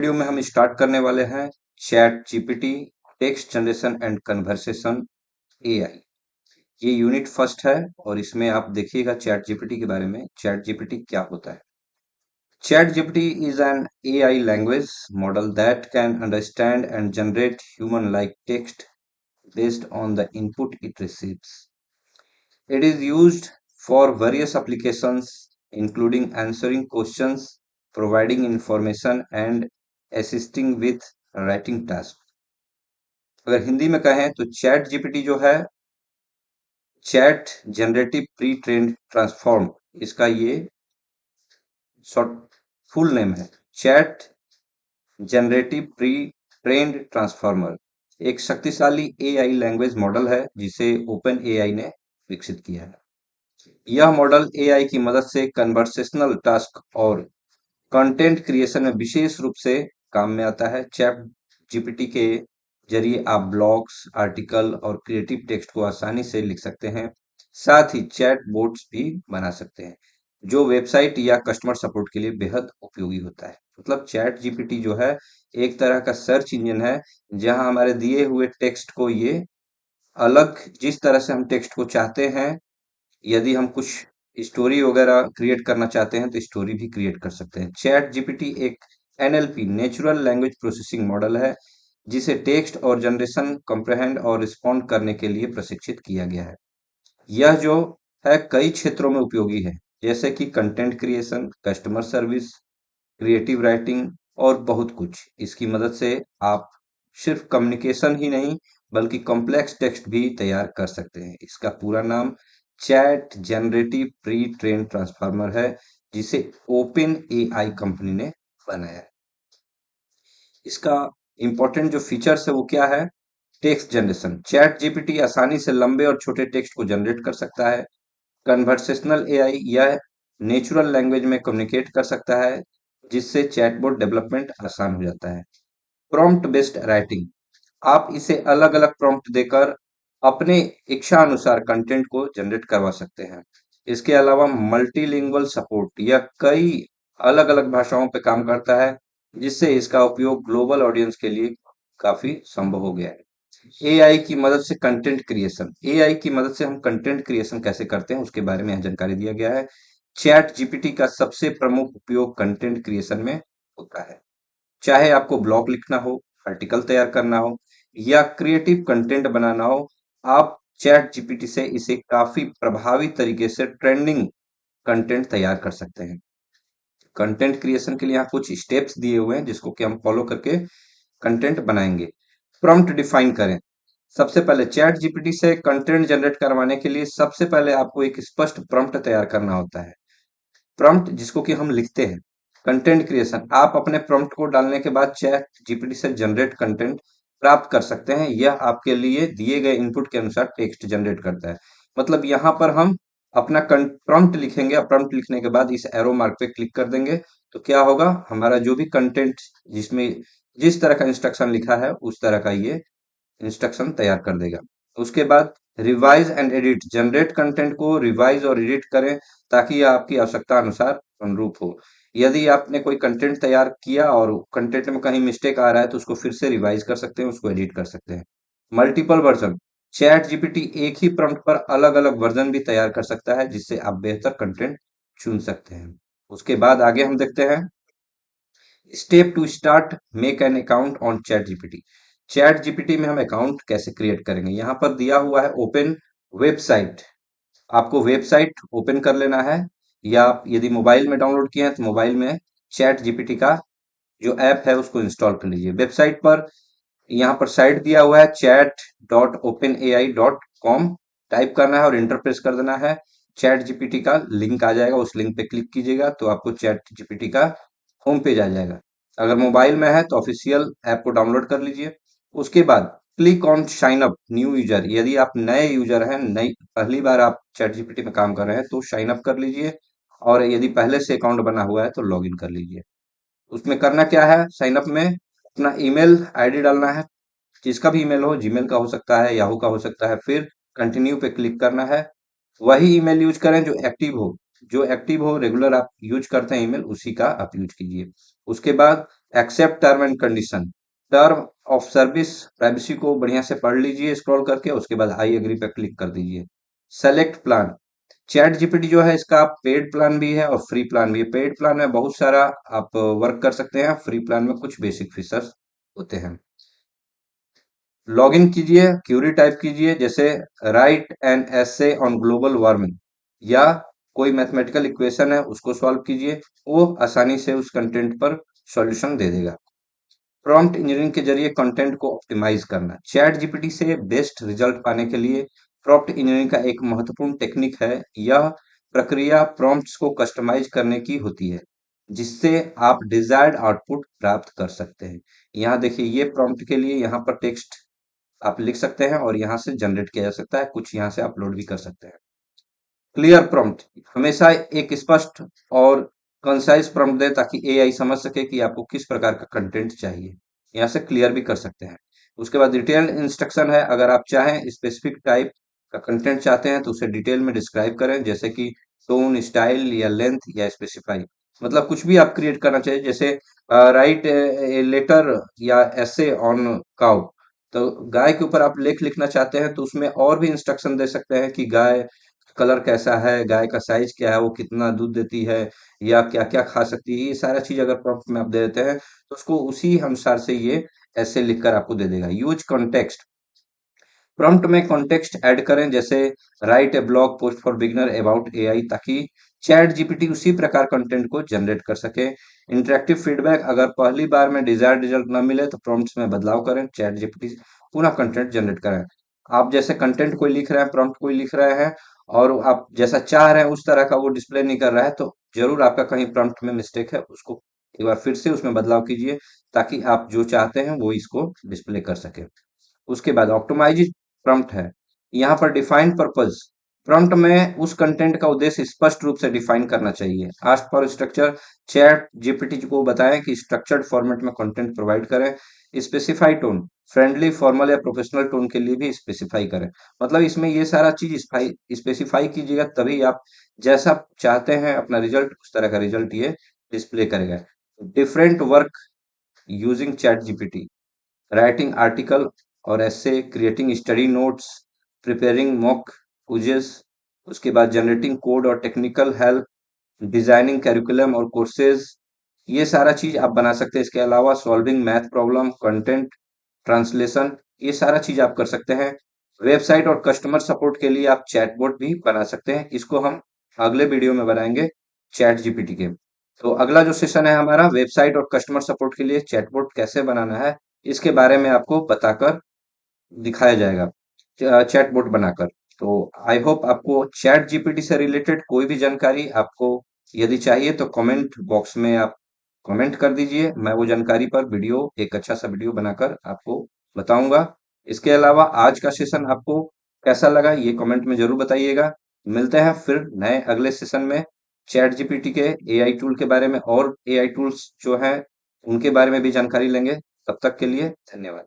Video में हम start करने वाले हैं chat GPT text generation and conversation AI. ये यूनिट फर्स्ट है और इसमें आप देखिएगा चैट जीपीटी के बारे में। चैट जीपीटी क्या होता है? Chat GPT is an AI language model that can understand and generate human like text based on the input it receives. It is used for various applications, including answering questions, providing information, and assisting with writing tasks. अगर हिंदी में कहें तो chat GPT जो है chat generative pre trained transform, इसका ये short full name है। Chat generative pre trained transformer एक शक्तिशाली एआई लैंग्वेज मॉडल है जिसे ओपन एआई ने विकसित किया है। यह मॉडल एआई की मदद से कन्वर्सेशनल टास्क और कंटेंट क्रिएशन में विशेष रूप से काम में आता है। चैट जीपीटी के जरिए आप ब्लॉग्स, आर्टिकल और क्रिएटिव टेक्स्ट को आसानी से लिख सकते हैं। साथ ही चैट बोट्स भी बना सकते हैं जो वेबसाइट या कस्टमर सपोर्ट के लिए बेहद उपयोगी होता है। मतलब चैट जीपीटी जो है एक तरह का सर्च इंजन है जहां हमारे दिए हुए टेक्स्ट को ये अलग जिस तरह से हम टेक्स्ट को चाहते हैं, यदि हम कुछ स्टोरी वगैरह क्रिएट करना चाहते हैं तो स्टोरी भी क्रिएट कर सकते हैं। चैट जीपीटी एक NLP natural language processing model है जिसे टेक्स्ट और जनरेशन कंप्रहेंड और रिस्पॉन्ड करने के लिए प्रशिक्षित किया गया है। यह जो है कई क्षेत्रों में उपयोगी है, जैसे कि content creation, customer service, creative writing और बहुत कुछ। इसकी मदद से आप सिर्फ कम्युनिकेशन ही नहीं बल्कि कॉम्प्लेक्स टेक्स्ट भी तैयार कर सकते हैं। इसका पूरा नाम chat generative pre train transformer है जिसे ओपन एआई कंपनी ने बनाया है। इसका इंपॉर्टेंट जो फीचर्स है वो क्या है? Text generation. चैट जीपीटी आसानी से लंबे और छोटे टेक्स्ट को जनरेट कर सकता है। कन्वर्सेशनल एआई यह नेचुरल लैंग्वेज में कम्युनिकेट कर सकता है जिससे चैटबॉट डेवलपमेंट आसान हो जाता है। प्रॉम्प्ट बेस्ड राइटिंग, आप इसे अलग अलग प्रॉम्प्ट देकर अपने इच्छा अनुसार कंटेंट को जनरेट करवा सकते हैं। इसके अलावा मल्टीलिंगुअल सपोर्ट, यह कई अलग अलग भाषाओं पे काम करता है जिससे इसका उपयोग ग्लोबल ऑडियंस के लिए काफी संभव हो गया है। एआई की मदद से कंटेंट क्रिएशन, एआई की मदद से हम कंटेंट क्रिएशन कैसे करते हैं उसके बारे में यहाँ जानकारी दिया गया है। चैट जीपीटी का सबसे प्रमुख उपयोग कंटेंट क्रिएशन में होता है। चाहे आपको ब्लॉग लिखना हो, आर्टिकल तैयार करना हो या क्रिएटिव कंटेंट बनाना हो, आप चैट जीपीटी से इसे काफी प्रभावी तरीके से ट्रेंडिंग कंटेंट तैयार कर सकते हैं। कंटेंट क्रिएशन के लिए यहाँ कुछ स्टेप्स दिए हुए हैं जिसको कि हम फॉलो करके कंटेंट बनाएंगे। प्रॉम्प्ट डिफाइन करें। सबसे पहले चैट जीपीटी से कंटेंट जनरेट करवाने के लिए सबसे पहले आपको एक स्पष्ट प्रॉम्प्ट तैयार करना होता है। प्रॉम्प्ट जिसको कि हम लिखते हैं। कंटेंट क्रिएशन, आप अपने प्रॉम्प्ट को डालने के बाद चैट जीपीटी से जनरेट कंटेंट प्राप्त कर सकते हैं। यह आपके लिए दिए गए इनपुट के अनुसार टेक्स्ट जनरेट करता है। मतलब यहाँ पर हम अपना प्रॉम्प्ट लिखेंगे और प्रॉम्प्ट लिखने के बाद इस एरो मार्क पे क्लिक कर देंगे तो क्या होगा, हमारा जो भी कंटेंट जिसमें जिस तरह का इंस्ट्रक्शन लिखा है उस तरह का ये इंस्ट्रक्शन तैयार कर देगा। उसके बाद revise and edit, generate content को रिवाइज और एडिट करें ताकि यह आपकी आवश्यकता अनुसार अनुरूप हो। यदि आपने कोई कंटेंट तैयार किया और कंटेंट में कहीं मिस्टेक आ रहा है तो उसको फिर से रिवाइज कर सकते हैं, उसको एडिट कर सकते हैं। मल्टीपल वर्जन, चैट जीपीटी एक ही प्रॉम्प्ट पर अलग अलग वर्जन भी तैयार कर सकता है जिससे आप बेहतर कंटेंट चुन सकते हैं। उसके बाद आगे हम देखते हैं step two start make an account on ChatGPT. ChatGPT में हम अकाउंट कैसे क्रिएट करेंगे, यहाँ पर दिया हुआ है ओपन वेबसाइट। आपको वेबसाइट ओपन कर लेना है या आप यदि मोबाइल में डाउनलोड किए हैं तो मोबाइल में चैट जीपीटी का जो ऐप है उसको इंस्टॉल कर लीजिए। वेबसाइट पर यहाँ पर साइट दिया हुआ है chat.openai.com, टाइप करना है और इंटर प्रेस कर देना है। चैट जीपीटी का लिंक आ जाएगा, उस लिंक पे क्लिक कीजिएगा तो आपको चैट जीपीटी का होम पेज आ जाएगा। अगर मोबाइल में है तो ऑफिशियल ऐप को डाउनलोड कर लीजिए। उसके बाद click on sign up new user, यदि आप नए यूजर हैं, नई पहली बार आप चैट जीपीटी में काम कर रहे हैं तो साइन अप कर लीजिए और यदि पहले से अकाउंट बना हुआ है तो लॉग इन कर लीजिए। उसमें करना क्या है, साइन अप में अपना ईमेल आईडी डालना है, जिसका भी ईमेल हो, जीमेल का हो सकता है, याहू का हो सकता है। फिर कंटिन्यू पे क्लिक करना है। वही ईमेल यूज करें जो एक्टिव हो, रेगुलर आप यूज करते हैं ईमेल उसी का आप यूज कीजिए। उसके बाद accept term and condition, term of service privacy को बढ़िया से पढ़ लीजिए स्क्रॉल करके, उसके बाद आई एग्री पे क्लिक कर दीजिए। सेलेक्ट प्लान, चैट जीपीटी जो है इसका पेड प्लान भी है और फ्री प्लान भी है। पेड प्लान में बहुत सारा आप वर्क कर सकते हैं, फ्री प्लान में कुछ बेसिक फीचर्स होते हैं। लॉगिन कीजिए, क्यूरी टाइप कीजिए, जैसे right an essay on global warming या कोई मैथमेटिकल इक्वेशन है उसको सॉल्व कीजिए, वो आसानी से उस कंटेंट पर सॉल्यूशन दे देगा। प्रॉम्प्ट इंजीनियरिंग के जरिए कंटेंट को ऑप्टिमाइज करना, चैट जीपीटी से बेस्ट रिजल्ट पाने के लिए प्रॉम्प्ट इंजीनियरिंग का एक महत्वपूर्ण टेक्निक है। यह प्रक्रिया प्रॉम्प्ट्स को कस्टमाइज करने की होती है, जिससे आप डिजायर्ड आउटपुट प्राप्त कर सकते हैं। यहाँ देखिए, ये प्रॉम्प्ट के लिए यहाँ पर टेक्स्ट आप लिख सकते हैं और यहाँ से जनरेट किया जा सकता है, कुछ यहाँ से अपलोड भी कर सकते हैं। क्लियर प्रॉम्प्ट, हमेशा एक स्पष्ट और कंसाइज प्रॉम्प्ट दें ताकि एआई समझ सके कि आपको किस प्रकार का कंटेंट चाहिए। यहाँ से क्लियर भी कर सकते हैं। उसके बाद डिटेल्ड इंस्ट्रक्शन है, अगर आप चाहें स्पेसिफिक टाइप का कंटेंट चाहते हैं तो उसे डिटेल में डिस्क्राइब करें, जैसे कि टोन, स्टाइल या लेंथ या स्पेसिफाई। मतलब कुछ भी आप क्रिएट करना चाहिए, जैसे राइट ए लेटर या ऐसे ऑन काउ, तो गाय के ऊपर आप लेख लिखना चाहते हैं तो उसमें और भी इंस्ट्रक्शन दे सकते हैं कि गाय कलर कैसा है, गाय का साइज क्या है, वो कितना दूध देती है या क्या क्या खा सकती है। ये सारा चीज अगर प्रॉम्प्ट में आप दे देते हैं तो उसको उसी अनुसार से ये ऐसे लिखकर आपको दे देगा। यूज कॉन्टेक्स्ट, प्रॉम्प्ट में कॉन्टेक्स्ट ऐड करें, जैसे right A blog post for beginner about AI, ताकि चैट जीपीटी उसी प्रकार कंटेंट को जनरेट कर सके। इंटरेक्टिव फीडबैक, अगर पहली बार में डिजायर्ड रिजल्ट न मिले तो प्रॉम्प्ट्स में बदलाव करें, चैट जीपीटी पुनः कंटेंट जनरेट करें। आप जैसे कंटेंट कोई लिख रहे हैं, प्रॉम्प्ट कोई लिख रहे हैं और आप जैसा चाह रहे हैं उस तरह का वो डिस्प्ले नहीं कर रहा है, तो जरूर आपका कहीं प्रॉम्प्ट में मिस्टेक है, उसको एक बार फिर से उसमें बदलाव कीजिए ताकि आप जो चाहते हैं वो इसको डिस्प्ले कर सके। उसके बाद ऑप्टिमाइज प्रॉम्प्ट है, यहाँ पर डिफाइन पर्पस, प्रॉम्प्ट में उस कंटेंट का उद्देश्य स्पष्ट रूप से डिफाइन करना चाहिए। Ask for structure, chat GPT को बताएं कि स्ट्रक्चर्ड फॉर्मेट में कंटेंट प्रोवाइड करें। स्पेसिफाई टोन, फ्रेंडली, फॉर्मल या प्रोफेशनल टोन के लिए भी स्पेसिफाई करें। मतलब इसमें ये सारा चीज स्पेसिफाई कीजिएगा, तभी आप जैसा चाहते हैं अपना रिजल्ट उस तरह का रिजल्ट ये डिस्प्ले करेगा। Different work using chat GPT, writing article और ऐसे, creating study notes, preparing mock quizzes, उसके बाद जनरेटिंग कोड और टेक्निकल हेल्प, डिजाइनिंग कैरिकुलम और कोर्सेज, ये सारा चीज आप बना सकते हैं। इसके अलावा solving math problem, content translation, ये सारा चीज आप कर सकते हैं। वेबसाइट और कस्टमर सपोर्ट के लिए आप चैटबॉट भी बना सकते हैं, इसको हम अगले वीडियो में बनाएंगे चैट जीपीटी के। तो अगला जो सेशन है हमारा वेबसाइट और कस्टमर सपोर्ट के लिए चैटबॉट कैसे बनाना है, इसके बारे में आपको बताकर दिखाया जाएगा चैटबॉट बनाकर। तो आई होप आपको चैट जीपीटी से रिलेटेड कोई भी जानकारी आपको यदि चाहिए तो कमेंट बॉक्स में आप कमेंट कर दीजिए, मैं वो जानकारी पर वीडियो, एक अच्छा सा वीडियो बनाकर आपको बताऊंगा। इसके अलावा आज का सेशन आपको कैसा लगा ये कमेंट में जरूर बताइएगा। मिलते हैं फिर नए अगले सेशन में चैट जीपीटी के एआई टूल के बारे में, और एआई टूल्स जो हैं उनके बारे में भी जानकारी लेंगे। तब तक के लिए धन्यवाद।